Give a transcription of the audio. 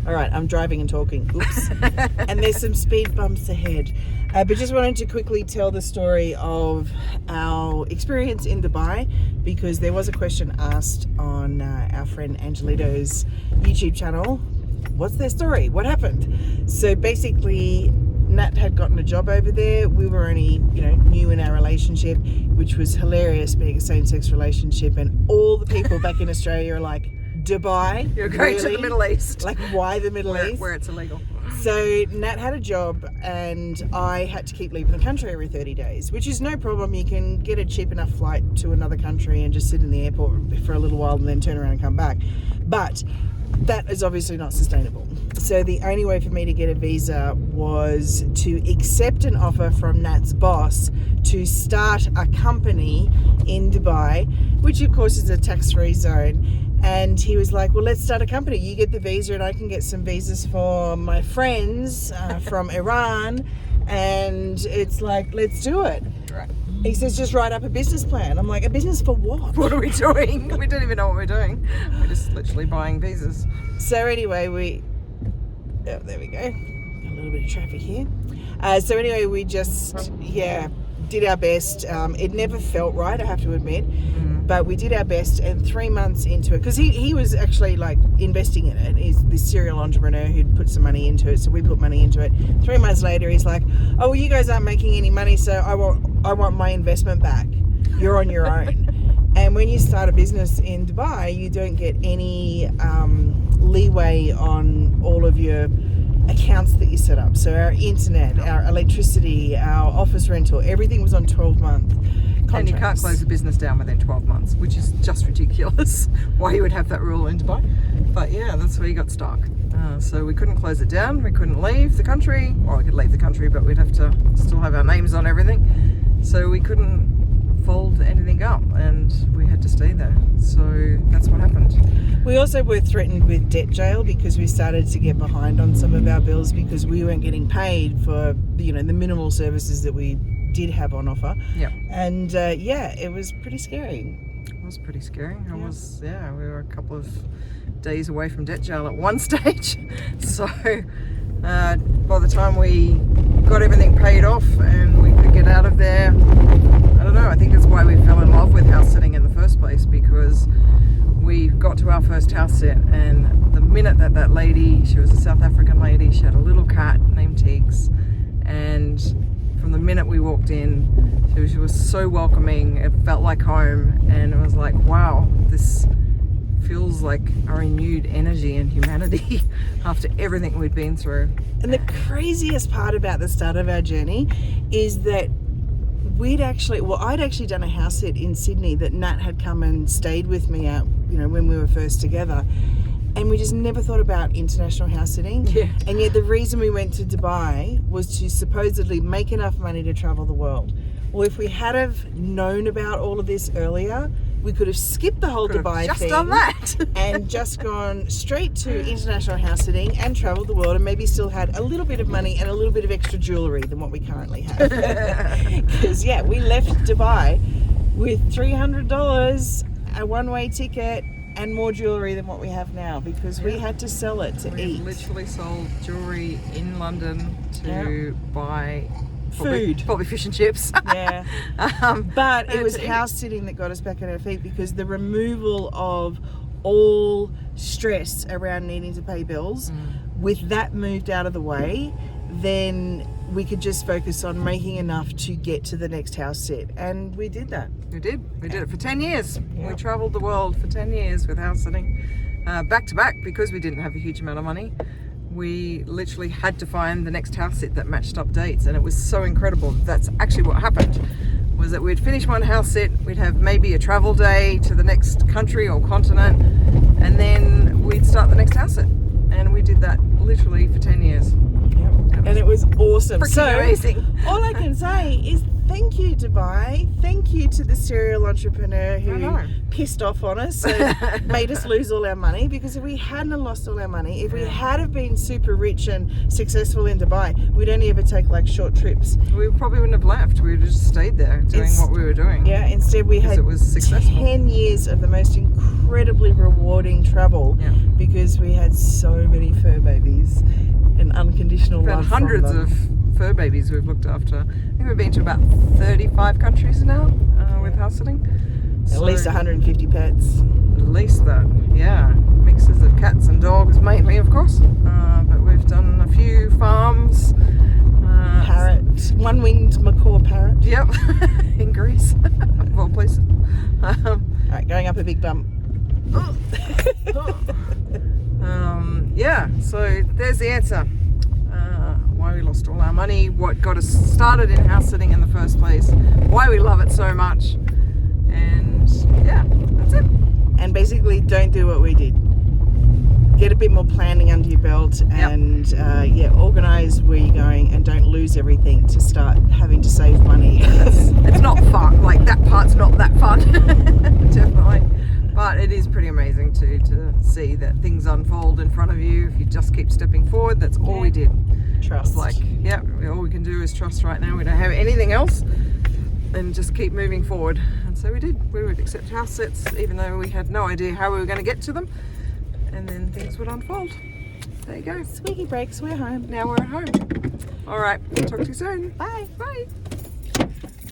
All right, I'm driving and talking. Oops. And there's some speed bumps ahead. But just wanted to quickly tell the story of our experience in Dubai, because there was a question asked on our friend Angelito's YouTube channel. What's their story? What happened? So basically, Nat had gotten a job over there. We were only, new in our relationship, which was hilarious, being a same-sex relationship. And all the people back in Australia are like, Dubai? You're going really? to the Middle East. Like, why the Middle East? Where it's illegal. So Nat had a job and I had to keep leaving the country every 30 days, which is no problem. You can get a cheap enough flight to another country and just sit in the airport for a little while and then turn around and come back. But that is obviously not sustainable. So the only way for me to get a visa was to accept an offer from Nat's boss to start a company in Dubai, which of course is a tax-free zone. And he was like, well, let's start a company. You get the visa and I can get some visas for my friends from Iran. And it's like, let's do it. Right. He says, just write up a business plan. I'm like, a business for what? What are we doing? We don't even know what we're doing. We're just literally buying visas. So anyway, there we go. A little bit of traffic here. So anyway, we just, did our best. It never felt right, I have to admit. But we did our best, and 3 months into it, because he was actually like investing in it. He's this serial entrepreneur who'd put some money into it, so we put money into it. 3 months later, he's like, "Oh, well, you guys aren't making any money, so I want my investment back. You're on your own." And when you start a business in Dubai, you don't get any leeway on all of your accounts that you set up. So our internet, our electricity, our office rental, everything was on 12-month contracts. And you can't close a business down within 12 months, which is just ridiculous. Why you would have that rule in Dubai. But yeah, that's where you got stuck. So we couldn't close it down. We couldn't leave the country. Well, we could leave the country, but we'd have to still have our names on everything. So we couldn't fold anything up and we had to stay there. So that's what happened. We also were threatened with debt jail because we started to get behind on some of our bills because we weren't getting paid for the minimal services that we did have on offer. Yeah. And it was pretty scary. It was pretty scary. We were a couple of days away from debt jail at one stage. So by the time we got everything paid off and we could get out of there, I don't know, I think that's why we fell in love with house sitting in the first place, because we got to our first house sit, and the minute that lady, she was a South African lady, she had a little cat named 𝗤𝗂𝗍𝗂, and from the minute we walked in, she was so welcoming. It felt like home, and it was like, wow, this feels like a renewed energy and humanity after everything we'd been through. And the craziest part about the start of our journey is that I'd actually done a house sit in Sydney that Nat had come and stayed with me at, when we were first together. And we just never thought about international house sitting. Yeah. And yet the reason we went to Dubai was to supposedly make enough money to travel the world. Well, if we had have known about all of this earlier, we could have skipped the whole Dubai just thing. done that. And just gone straight to international house sitting and traveled the world, and maybe still had a little bit of money and a little bit of extra jewellery than what we currently have. Because, we left Dubai with $300, a one-way ticket, and more jewellery than what we have now, because we had to sell it to eat. We literally sold jewellery in London to buy food, probably fish and chips. Yeah. But it was house sitting that got us back on our feet, because the removal of all stress around needing to pay bills, with that moved out of the way, then we could just focus on making enough to get to the next house sit. And we did that. We did it for 10 years. Yep. We travelled the world for 10 years with house sitting, back to back, because we didn't have a huge amount of money. We literally had to find the next house sit that matched up dates, and it was so incredible. That's actually what happened, was that we'd finish one house sit, we'd have maybe a travel day to the next country or continent, and then we'd start the next house sit. And we did that literally for 10 years. And it was awesome. Freaking amazing. All I can say is thank you, Dubai. Thank you to the serial entrepreneur I who know. pissed off on us and made us lose all our money. Because if we hadn't have lost all our money, if we had have been super rich and successful in Dubai, we'd only ever take like short trips. We probably wouldn't have left. We would have just stayed there doing what we were doing. Yeah, instead we had it was successful. 10 years of the most incredibly rewarding travel because we had so many fur babies and unconditional We've had love from hundreds them. of fur babies we've looked after. I think we've been to about 35 countries now with house sitting. At least 150 pets. At least that, yeah. Mixes of cats and dogs mainly, of course. But we've done a few farms. Parrot, one-winged macaw parrot. Yep, in Greece, of all places. Alright, going up a big bump. Yeah, so there's the answer. Why we lost all our money, what got us started in house sitting in the first place, why we love it so much, and yeah, that's it. And basically, don't do what we did. Get a bit more planning under your belt and organise where you're going, and don't lose everything to start having to save money. It's not fun, like that part's not that fun, definitely. But it is pretty amazing to see that things unfold in front of you if you just keep stepping forward. That's all we did. Trust. Like, all we can do is trust right now. We don't have anything else, and just keep moving forward. And so we did. We would accept house sits even though we had no idea how we were going to get to them, and then things would unfold. There you go. Squeaky breaks, we're home. Now we're at home. All right, talk to you soon. Bye. Bye.